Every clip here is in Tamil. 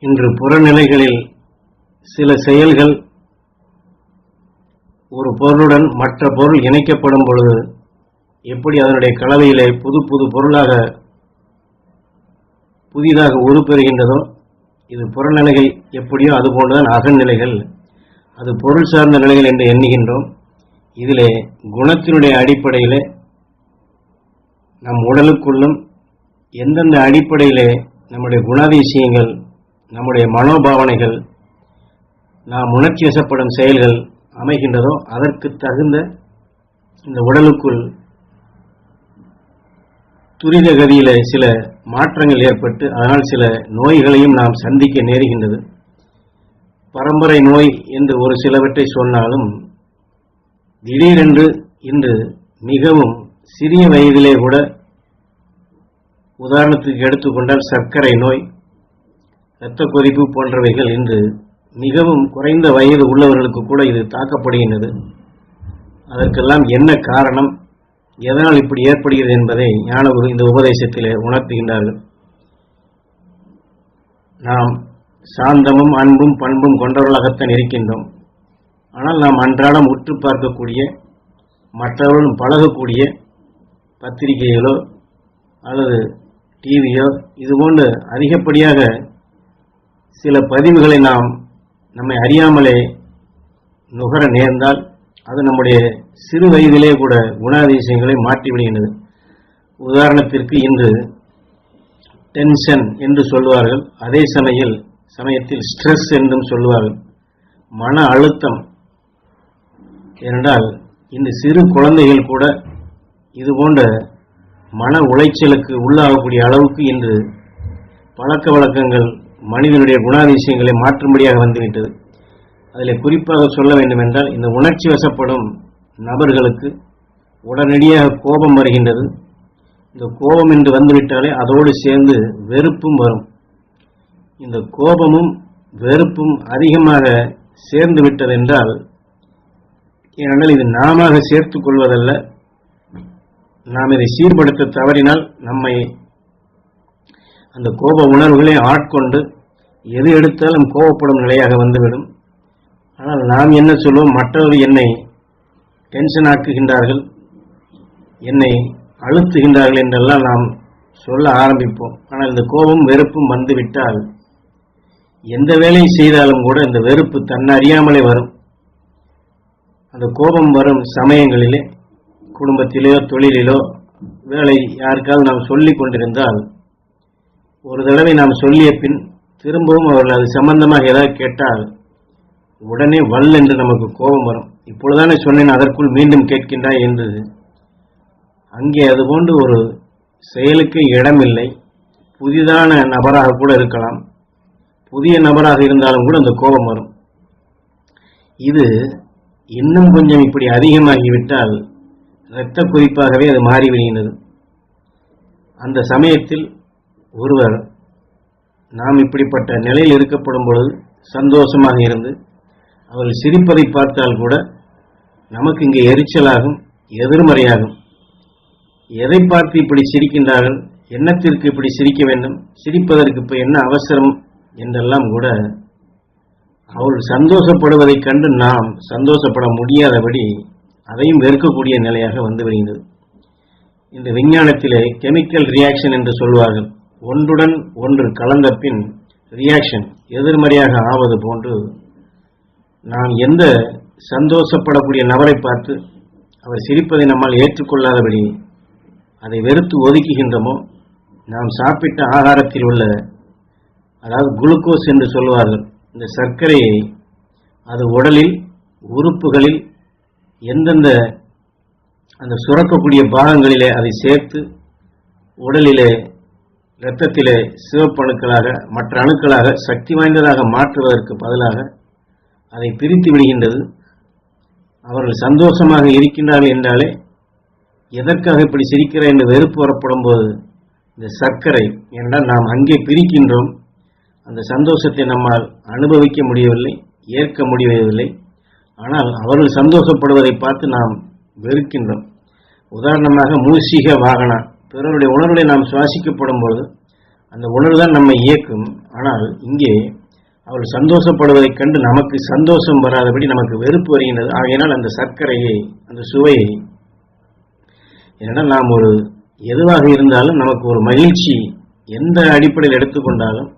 இன்று புறநிலைகளில் சில செயல்கள் ஒரு பொருளுடன் மற்ற பொருள் இணைக்கப்படும் பொழுது எப்படி அதனுடைய கலவையிலே புது புது பொருளாக புதிதாக உருப்பெறுகின்றதோ, இது புறநிலைகள் எப்படியோ அதுபோன்றுதான் அகநிலைகள். அது பொருள் சார்ந்த நிலைகள் என்று எண்ணுகின்றோம். இதிலே குணத்தினுடைய அடிப்படையிலே நம் உடலுக்குள்ளும் எந்தெந்த அடிப்படையிலே நம்முடைய குணாதிசயங்கள், நம்முடைய மனோபாவனைகள், நாம் உணர்ச்சி வசப்படும் செயல்கள் அமைகின்றதோ அதற்கு தகுந்த இந்த உடலுக்குள் துரித கதியில சில மாற்றங்கள் ஏற்பட்டு அதனால் சில நோய்களையும் நாம் சந்திக்க நேருகின்றது. பரம்பரை நோய் என்று ஒரு சிலவற்றை சொன்னாலும் திடீரென்று இன்று மிகவும் சிறிய வயதிலே கூட, உதாரணத்துக்கு எடுத்துக்கொண்டால் சர்க்கரை நோய், இரத்த கொதிப்பு போன்றவைகள் இன்று மிகவும் குறைந்த வயது உள்ளவர்களுக்கு கூட இது தாக்கப்படுகின்றது. அதற்கெல்லாம் என்ன காரணம், எதனால் இப்படி ஏற்படுகிறது என்பதை ஞானகுரு இந்த உபதேசத்திலே உணர்த்துகின்றார்கள். நாம் சாந்தமும் அன்பும் பண்பும் கொண்டவர்களாகத்தான் இருக்கின்றோம். ஆனால் நாம் அன்றாடம் உற்று பார்க்கக்கூடிய, மற்றவர்களும் பழகக்கூடிய பத்திரிகைகளோ அல்லது டிவியோ இதுபோன்று அதிகப்படியாக சில பதிவுகளை நம்மை அறியாமலே நுகர நேர்ந்தால் அது நம்முடைய சிறு வயதிலே கூட குணாதிசயங்களை மாற்றிவிடுகின்றது. உதாரணத்திற்கு இன்று டென்ஷன் என்று சொல்வார்கள், அதே சமயத்தில் ஸ்ட்ரெஸ் என்றும் சொல்வார்கள், மன அழுத்தம். ஏனென்றால் இந்த சிறு குழந்தைகள் கூட இதுபோன்ற மன உளைச்சலுக்கு உள்ளாகக்கூடிய அளவுக்கு இன்று பழக்க வழக்கங்கள் மனிதனுடைய குணாதிசயங்களை மாற்றும்படியாக வந்துவிட்டது. அதில் குறிப்பாக சொல்ல வேண்டும் என்றால், இந்த உணர்ச்சி வசப்படும் நபர்களுக்கு உடனடியாக கோபம் வருகின்றது. இந்த கோபம் என்று வந்துவிட்டாலே அதோடு சேர்ந்து வெறுப்பும் வரும். இந்த கோபமும் வெறுப்பும் அதிகமாக சேர்ந்து விட்டது என்றால், ஏனென்றால் இது நாம சேர்த்துக் கொள்வதல்ல, நாம் இதை சீர்படுத்த தவறினால் நம்மை அந்த கோப உணர்வுகளை ஆட்கொண்டு எது எடுத்தாலும் கோபப்படும் நிலையாக வந்துவிடும். ஆனால் நாம் என்ன சொல்வோம், மற்றவர்கள் என்னை டென்ஷன் ஆக்குகின்றார்கள், என்னை அழுத்துகின்றார்கள் என்றெல்லாம் நாம் சொல்ல ஆரம்பிப்போம். ஆனால் இந்த கோபம் வெறுப்பும் வந்துவிட்டால் எந்த வேலை செய்தாலும் கூட இந்த வெறுப்பு தன்னறியாமலே வரும். அந்த கோபம் வரும் சமயங்களிலே குடும்பத்திலோ தொழிலிலோ வேலை யாருக்காவது நாம் சொல்லிக் கொண்டிருந்தால், ஒரு தடவை நாம் சொல்லிய பின் திரும்பவும் அவர்கள் அது சம்பந்தமாக ஏதாவது கேட்டால் உடனே வல் என்று நமக்கு கோபம் வரும். இப்பொழுதானே சொன்னேன், அதற்குள் மீண்டும் கேட்கின்றாய் என்று. அங்கே அதுபோன்று ஒரு செயலுக்கு இடமில்லை. புதிதான நபராக கூட இருக்கலாம், புதிய நபராக இருந்தாலும் கூட அந்த கோபம் வரும். இது இன்னும் கொஞ்சம் இப்படி அதிகமாகிவிட்டால் இரத்த கொதிப்பாகவே அது மாறிவிடுகின்றது. அந்த சமயத்தில் ஒருவர் நாம் இப்படிப்பட்ட நிலையில் இருக்கப்படும் பொழுது சந்தோஷமாக இருந்து அவர்கள் சிரிப்பதை பார்த்தால் கூட நமக்கு இங்கே எரிச்சலாகும், எதிர்மறையாகும். எதை பார்த்து இப்படி சிரிக்கின்றார்கள், எண்ணத்திற்கு இப்படி சிரிக்க வேண்டும், சிரிப்பதற்கு இப்போ என்ன அவசரம் என்றெல்லாம் கூட அவர்கள் சந்தோஷப்படுவதைக் கண்டு நாம் சந்தோஷப்பட முடியாதபடி அதையும் வெறுக்கக்கூடிய நிலையாக வந்து வருகின்றது. இந்த விஞ்ஞானத்திலே கெமிக்கல் ரியாக்ஷன் என்று சொல்வார்கள். ஒன்றுடன் ஒன்று கலந்த பின் ரியாக்ஷன் எதிர்மறையாக ஆவது போன்று, நாம் எந்த சந்தோஷப்படக்கூடிய நபரை பார்த்து அவர் சிரிப்பதை நம்மால் ஏற்றுக்கொள்ளாதபடி அதை வெறுத்து ஒதுக்குகின்றோமோ, நாம் சாப்பிட்ட ஆகாரத்தில் உள்ள, அதாவது குளுக்கோஸ் என்று சொல்வார்கள், இந்த சர்க்கரையை அது உடலில் உறுப்புகளில் எந்தெந்த அந்த சுரக்கக்கூடிய பாகங்களிலே அதை சேர்த்து உடலிலே இரத்தத்திலே சிவப்பு அணுக்களாக மற்ற அணுக்களாக சக்தி வாய்ந்ததாக மாற்றுவதற்கு பதிலாக அதை பிரித்து விடுகின்றது. அவர்கள் சந்தோஷமாக இருக்கின்றார்கள் என்றாலே எதற்காக இப்படி சிரிக்கிறார் என்று வெறுப்பு வரப்படும் போது இந்த சர்க்கரை என்றால் நாம் அங்கே பிரிக்கின்றோம். அந்த சந்தோஷத்தை நம்மால் அனுபவிக்க முடியவில்லை, ஏற்க முடியவில்லை. ஆனால் அவர்கள் சந்தோஷப்படுவதை பார்த்து நாம் வெறுக்கின்றோம். உதாரணமாக மூசிக வாகனா, பிறருடைய உணர்வுகளை நாம் சுவாசிக்கப்படும் பொழுது அந்த உணர்வு தான் நம்மை இயக்கும். ஆனால் இங்கே அவள் சந்தோஷப்படுவதைக் கண்டு நமக்கு சந்தோஷம் வராதபடி நமக்கு வெறுப்பு வருகின்றது. ஆகையினால் அந்த சர்க்கரையை, அந்த சுவையை, ஏன்னா நாம் ஒரு எதுவாக இருந்தாலும் நமக்கு ஒரு மகிழ்ச்சி எந்த அடிப்படையில் எடுத்துக்கொண்டாலும்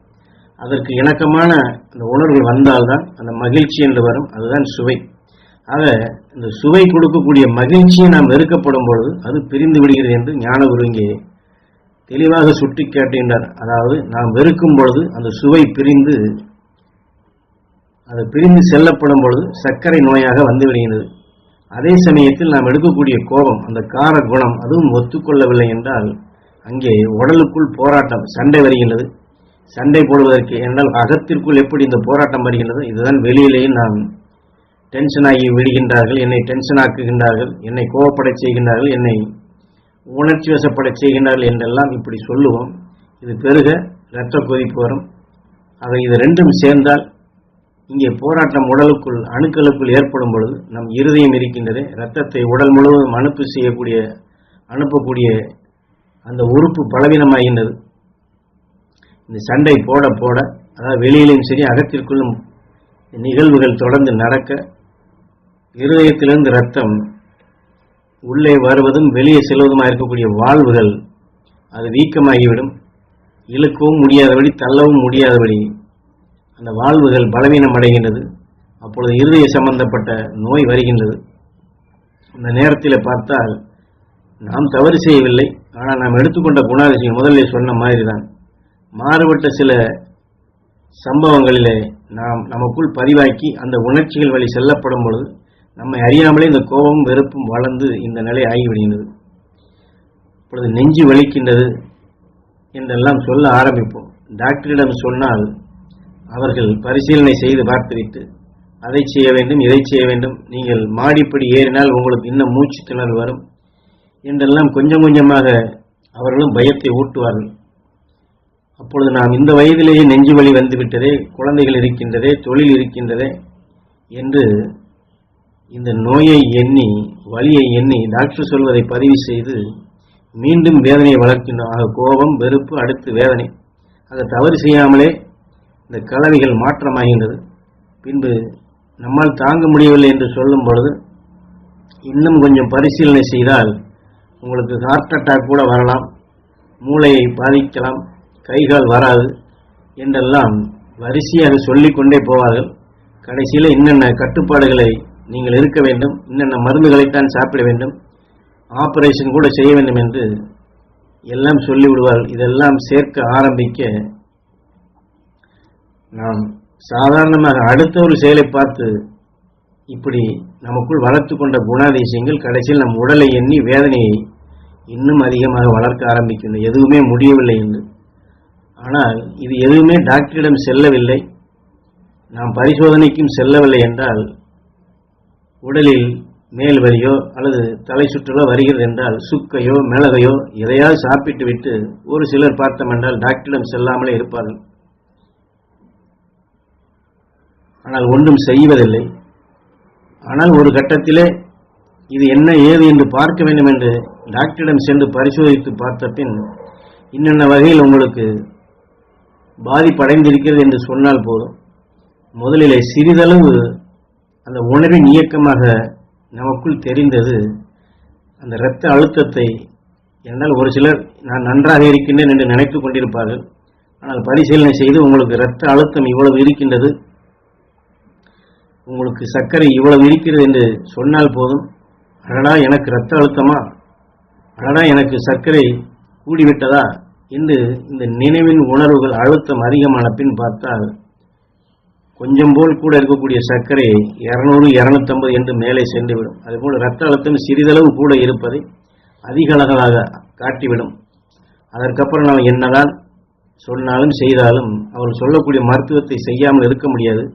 அதற்கு இணக்கமான அந்த உணர்வுகள் வந்தால்தான் அந்த மகிழ்ச்சி என்று வரும். அதுதான் சுவை. ஆக இந்த சுவை கொடுக்கக்கூடிய மகிழ்ச்சியை நாம் வெறுக்கப்படும் பொழுது அது பிரிந்து விடுகிறது என்று ஞானகுரு இங்கே தெளிவாக சுட்டி காட்டுகின்றார். அதாவது நாம் வெறுக்கும் பொழுது அந்த சுவை பிரிந்து அது பிரிந்து செல்லப்படும் பொழுது சர்க்கரை நோயாக வந்து விடுகிறது. அதே சமயத்தில் நாம் எடுக்கக்கூடிய கோபம், அந்த கார குணம், அதுவும் ஒத்துக்கொள்ளவில்லை என்றால் அங்கே உடலுக்குள் போராட்டம், சண்டை வருகின்றது. சண்டை போடுவதற்கு என்றால் அகத்திற்குள் எப்படி இந்த போராட்டம் வருகின்றது, இதுதான் வெளியிலேயும் நாம் டென்ஷன் ஆகி விடுகின்றார்கள், என்னை டென்ஷன் ஆக்குகின்றார்கள், என்னை கோபப்பட செய்கின்றார்கள், என்னை உணர்ச்சி வசப்பட செய்கின்றார்கள் என்றெல்லாம் இப்படி சொல்லுவோம். இது பெருக இரத்த கொதிப்பு வரும். ஆக இது ரெண்டும் சேர்ந்தால் இங்கே போராட்டம் உடலுக்குள் அணுக்களுக்குள் ஏற்படும் பொழுது நம் இருதயம் இருக்கின்றது, இரத்தத்தை உடல் முழுவதும் அனுப்பக்கூடிய அந்த உறுப்பு பலவீனமாகின்றது. இந்த சண்டை போட போட, அதாவது வெளியிலும் சரி அகத்திற்குள்ளும் நிகழ்வுகள் தொடர்ந்து நடக்க, இருதயத்திலிருந்து இரத்தம் உள்ளே வருவதும் வெளியே செல்வதுமாக இருக்கக்கூடிய வாழ்வுகள் அது வீக்கமாகிவிடும். இழுக்கவும் முடியாதபடி, தள்ளவும் முடியாதபடி அந்த வாழ்வுகள் பலவீனம் அடைகின்றது. அப்பொழுது இருதய சம்பந்தப்பட்ட நோய் வருகின்றது. இந்த நேரத்தில் பார்த்தால் நாம் தவறு செய்யவில்லை, ஆனால் நாம் எடுத்துக்கொண்ட குணாதிசயம் முதலில் சொன்ன மாதிரி தான். மாறுபட்ட சில சம்பவங்களிலே நாம் நமக்குள் பதிவாக்கி அந்த உணர்ச்சிகள் வழி செல்லப்படும் பொழுது நம்மை அறியாமலே இந்த கோபமும் வெறுப்பும் வளர்ந்து இந்த நிலை ஆகிவிடுகின்றது. இப்பொழுது நெஞ்சு வலிக்கின்றது என்றெல்லாம் சொல்ல ஆரம்பிப்போம். டாக்டரிடம் சொன்னால் அவர்கள் பரிசீலனை செய்து பார்த்துவிட்டு அதை செய்ய வேண்டும், இதை செய்ய வேண்டும், நீங்கள் மாடிப்படி ஏறினால் உங்களுக்கு இன்னும் மூச்சு திணறல் வரும் என்றெல்லாம் கொஞ்சம் கொஞ்சமாக அவர்களும் பயத்தை ஊட்டுவார்கள். அப்பொழுது நாம் இந்த வயதிலேயே நெஞ்சு வலி வந்துவிட்டதே, குழந்தைகள் இருக்கின்றதே, தொழில் இருக்கின்றதே என்று இந்த நோயை எண்ணி, வலியை எண்ணி டாக்டர் சொல்வதை பதிவு செய்து மீண்டும் வேதனையை வளர்க்கின்றோம். ஆக கோபம், வெறுப்பு, அடுத்து வேதனை. ஆக தவறு செய்யாமலே இந்த கலவைகள் மாற்றமாகின்றது. பின்பு நம்மால் தாங்க முடியவில்லை என்று சொல்லும் பொழுது இன்னும் கொஞ்சம் பரிசீலனை செய்தால் உங்களுக்கு ஹார்ட் அட்டாக் கூட வரலாம், மூளையை பாதிக்கலாம், கைகால் வராது என்றெல்லாம் வரிசையாக சொல்லிக்கொண்டே போவார்கள். கடைசியில் இன்னென்ன கட்டுப்பாடுகளை நீங்கள் இருக்க வேண்டும், இன்னென்ன மருந்துகளைத்தான் சாப்பிட வேண்டும், ஆபரேஷன் கூட செய்ய வேண்டும் என்று எல்லாம் சொல்லிவிடுவார்கள். இதெல்லாம் சேர்க்க ஆரம்பிக்க நாம் சாதாரணமாக அடுத்த ஒரு செயலை பார்த்து இப்படி நமக்குள் வளர்த்து கொண்ட குணாதிசயங்கள் கடைசியில் நம் உடலை எண்ணி வேதனையை இன்னும் அதிகமாக வளர்க்க ஆரம்பிக்கின்றன. எதுவுமே முடியவில்லை என்று. ஆனால் இது எதுவுமே டாக்டரிடம் செல்லவில்லை, நாம் பரிசோதனைக்கும் செல்லவில்லை என்றால், உடலில் மேல் வலியோ அல்லது தலை சுற்றலோ வருகிறது என்றால் சுக்கையோ மிளகையோ எதையாவது சாப்பிட்டு விட்டு ஒரு சிலர் பார்த்தோம் என்றால் டாக்டரிடம் செல்லாமலே இருப்பார்கள். ஆனால் ஒன்றும் செய்வதில்லை. ஆனால் ஒரு கட்டத்திலே இது என்ன ஏது என்று பார்க்க வேண்டும் என்று டாக்டரிடம் சென்று பரிசோதித்து பார்த்த பின் இன்னென்ன வகையில் உங்களுக்கு பாதிப்படைந்திருக்கிறது என்று சொன்னால் போதும். முதலிலே சிறிதளவு அந்த உணர்வின் இயக்கமாக நமக்குள் தெரிந்தது அந்த இரத்த அழுத்தத்தை. என்றால் ஒரு சிலர் நான் நன்றாக இருக்கின்றேன் என்று நினைத்து கொண்டிருப்பார்கள். ஆனால் பரிசீலனை செய்து உங்களுக்கு இரத்த அழுத்தம் இவ்வளவு இருக்கின்றது, உங்களுக்கு சர்க்கரை இவ்வளவு இருக்கிறது என்று சொன்னால் போதும், அடடா எனக்கு இரத்த அழுத்தமா, அடடா எனக்கு சர்க்கரை கூடிவிட்டதா என்று இந்த நினைவின் உணர்வுகள் அழுத்தம் அதிகமான பின் பார்த்தால் கொஞ்சம் போல் கூட இருக்கக்கூடிய சர்க்கரை 200, 250 என்று மேலே சென்றுவிடும். அதுபோல் இரத்த அழுத்தம் சிறிதளவு கூட இருப்பதை அதிக அளவாக காட்டிவிடும். அதற்கப்புறம் நாம் என்னதான் சொன்னாலும் செய்தாலும் அவர் சொல்லக்கூடிய மருத்துவத்தை செய்யாமல் இருக்க முடியாது.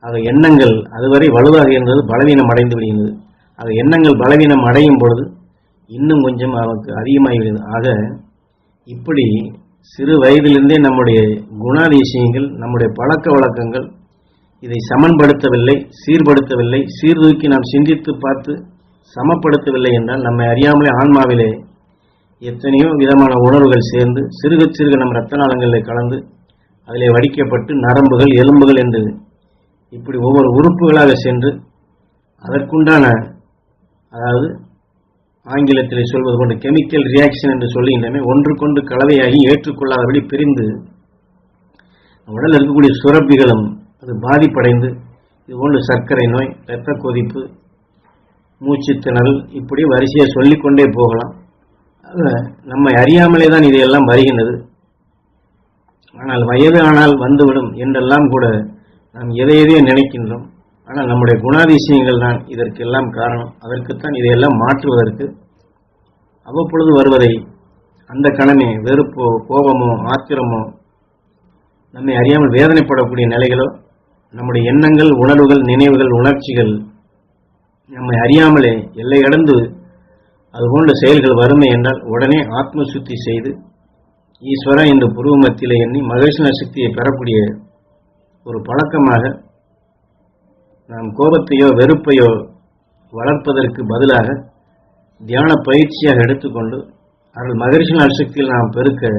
ஆக எண்ணங்கள் அதுவரை வலுவாக இருந்தது பலவீனம் அடைந்து விடுகிறது. ஆக எண்ணங்கள் பலவீனம் அடையும் பொழுது இன்னும் கொஞ்சம் அவருக்கு அதிகமாகிவிடுகிறது. ஆக இப்படி சிறு வயதிலிருந்தே நம்முடைய குணாதிசயங்கள், நம்முடைய பழக்க வழக்கங்கள் இதை சமன்படுத்தவில்லை, சீர்படுத்தவில்லை, சீர்தூக்கி நாம் சிந்தித்து பார்த்து சமப்படுத்தவில்லை என்றால் நம்மை அறியாமலே ஆன்மாவிலே எத்தனையோ விதமான உணர்வுகள் சேர்ந்து சிறுக சிறுக நம் இரத்த நாளங்களில் கலந்து அதிலே வடிக்கப்பட்டு நரம்புகள், எலும்புகள் என்று இப்படி ஒவ்வொரு உறுப்புகளாக சென்று அதற்குண்டான, அதாவது ஆங்கிலத்தில் சொல்வது போன்ற கெமிக்கல் ரியாக்ஷன் என்று சொல்லுகின்றன, ஒன்றுக்கொன்று கலவையாகி ஏற்றுக்கொள்ளாதபடி பிரிந்து உடலில் இருக்கக்கூடிய சுரப்பிகளும் அது பாதிப்படைந்து இதுபோன்று சர்க்கரை நோய், இரத்த கொதிப்பு, மூச்சு திணறல், இப்படி வரிசையை சொல்லிக்கொண்டே போகலாம். நம்மை அறியாமலே தான் இதையெல்லாம் வருகின்றது. ஆனால் வயது ஆனால் வந்துவிடும் என்றெல்லாம் கூட நாம் எதையோ நினைக்கின்றோம். ஆனால் நம்முடைய குணாதிசயங்கள் தான் இதற்கெல்லாம் காரணம். அதற்குத்தான் இதையெல்லாம் மாற்றுவதற்கு அவ்வப்பொழுது வருவதை அந்த கணமே வெறுப்போ, கோபமோ, ஆத்திரமோ, நம்மை அறியாமல் வேதனைப்படக்கூடிய நிலைகளோ, நம்முடைய எண்ணங்கள், உணர்வுகள், நினைவுகள், உணர்ச்சிகள் நம்மை அறியாமலே எல்லை கடந்து அதுபோன்ற செயல்கள் வறுமை என்றால் உடனே ஆத்ம சுத்தி செய்து ஈஸ்வரா என்று புருவ மத்தியிலே எண்ணி மகேஸ்வர சக்தியை பெறக்கூடிய ஒரு பழக்கமாக நாம் கோபத்தையோ வெறுப்பையோ வளர்ப்பதற்கு பதிலாக தியான பயிற்சியாக எடுத்துக்கொண்டு அவர்கள் மகரிஷி சக்தியில் நாம் பெருக்க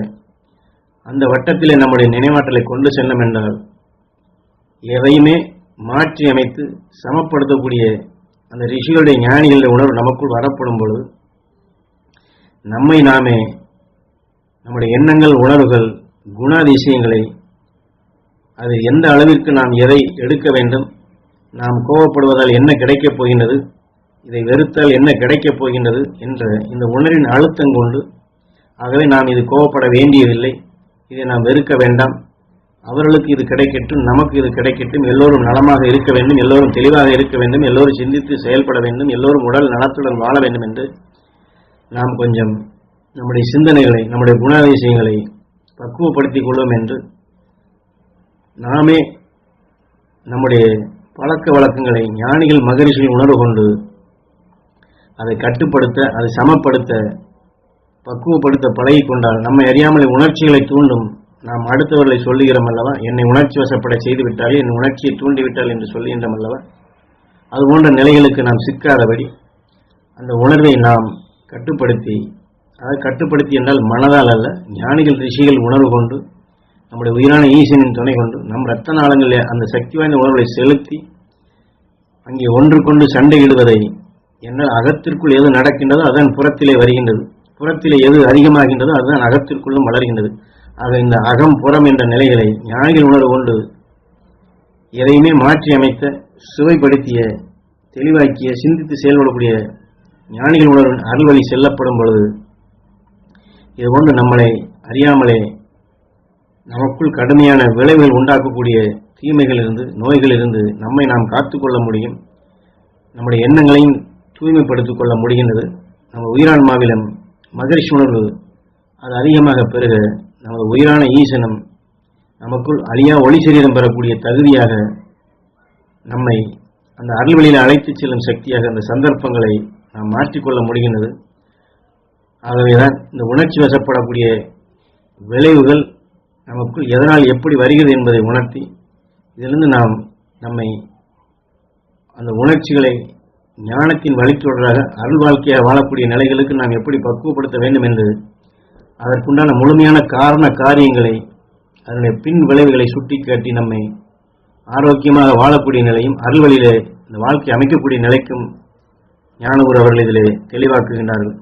அந்த வட்டத்திலே நம்முடைய நினைவாற்றலை கொண்டு செல்லும் என்றால் எதையுமே மாற்றி அமைத்து சமப்படுத்தக்கூடிய அந்த ரிஷிகளுடைய ஞானிகளுடைய உணர்வு நமக்குள் வரப்படும் பொழுது நம்மை நாமே நம்முடைய எண்ணங்கள், உணர்வுகள், குணாதிசயங்களை அது எந்த அளவிற்கு நாம் எதை எடுக்க வேண்டும், நாம் கோபப்படுவதால் என்ன கிடைக்கப் போகின்றது, இதை வெறுத்தால் என்ன கிடைக்கப் போகின்றது என்ற இந்த உணர்வின் அழுத்தம் கொண்டு, ஆகவே நாம் இது கோபப்பட வேண்டியதில்லை, இதை நாம் வெறுக்க வேண்டாம், அவர்களுக்கு இது கிடைக்கட்டும், நமக்கு இது கிடைக்கட்டும், எல்லோரும் நலமாக இருக்க வேண்டும், எல்லோரும் தெளிவாக இருக்க வேண்டும், எல்லோரும் சிந்தித்து செயல்பட வேண்டும், எல்லோரும் உடல் நலத்துடன் வாழ வேண்டும் என்று நாம் கொஞ்சம் நம்முடைய சிந்தனைகளை, நம்முடைய குணாதிசயங்களை பக்குவப்படுத்திக் கொள்வோம் என்று நாமே நம்முடைய பழக்க வழக்கங்களை ஞானிகள், மகரிஷிகள் உணர்வு கொண்டு அதை கட்டுப்படுத்த, அதை சமப்படுத்த, பக்குவப்படுத்த பழகி கொண்டால் நம்மை அறியாமலே உணர்ச்சிகளை தூண்டும். நாம் அடுத்தவர்களை சொல்லுகிறோம் அல்லவா, என்னை உணர்ச்சி வசப்பட செய்து விட்டாலே, என் உணர்ச்சியை தூண்டிவிட்டால் என்று சொல்லுகின்றோம் அல்லவா, அதுபோன்ற நிலைகளுக்கு நாம் சிக்காதபடி அந்த உணர்வை நாம் கட்டுப்படுத்தி, அதை கட்டுப்படுத்தி என்றால் மனதால் அல்ல, ஞானிகள், ரிஷிகள் உணர்வு கொண்டு நம்முடைய உயிரான ஈசனின் துணை கொண்டு நம் இரத்த நாளங்களில் அந்த சக்தி வாய்ந்த உணர்வை செலுத்தி அங்கே ஒன்று கொண்டு சண்டையிடுவதை என்ன, அகத்திற்குள் எது நடக்கின்றதோ அதன் புறத்திலே வருகின்றது, புறத்திலே எது அதிகமாகின்றதோ அதுதான் அகத்திற்குள்ளும் வளர்கின்றது. ஆக இந்த அகம் புறம் என்ற நிலைகளை ஞானிகள் உணர்வு கொண்டு எதையுமே மாற்றி அமைத்த, சுவைப்படுத்திய, தெளிவாக்கிய, சிந்தித்து செயல்படக்கூடிய ஞானிகள் உணர்வு அருள்வழி செல்லப்படும் பொழுது இதுபோன்று நம்மளை அறியாமலே நமக்குள் கடுமையான விளைவுகள் உண்டாக்கக்கூடிய தீமைகளிலிருந்து, நோய்களிலிருந்து நம்மை நாம் காத்துக்கொள்ள முடியும். நம்முடைய எண்ணங்களையும் தூய்மைப்படுத்திக் கொள்ள முடிகின்றது. நம்ம உயிரான்மாவிலும் மகரிஷி உணர்வு அது அதிகமாக பெருக நமது உயிரான ஈசனும் நமக்குள் அழியா ஒளி சரீரம் பெறக்கூடிய தகுதியாக நம்மை அந்த அருள்வழியில் அழைத்து செல்லும் சக்தியாக அந்த சந்தர்ப்பங்களை நாம் மாற்றிக்கொள்ள முடிகின்றது. ஆகவேதான் இந்த உணர்ச்சி வசப்படக்கூடிய விளைவுகள் நமக்குள் எதனால் எப்படி வருகிறது என்பதை உணர்த்தி இதிலிருந்து நாம் நம்மை அந்த உணர்ச்சிகளை ஞானத்தின் வழித்தொடராக அருள் வாழ்க்கையாக வாழக்கூடிய நிலைகளுக்கு நாம் எப்படி பக்குவப்படுத்த வேண்டும் என்று அதற்குண்டான முழுமையான காரண காரியங்களை, அதனுடைய பின் விளைவுகளை சுட்டிக்காட்டி நம்மை ஆரோக்கியமாக வாழக்கூடிய நிலையும் அருள் வழியிலே இந்த வாழ்க்கை அமைக்கக்கூடிய நிலைக்கும் ஞானகுரு அவர்கள் இதிலே தெளிவாக்குகின்றார்கள்.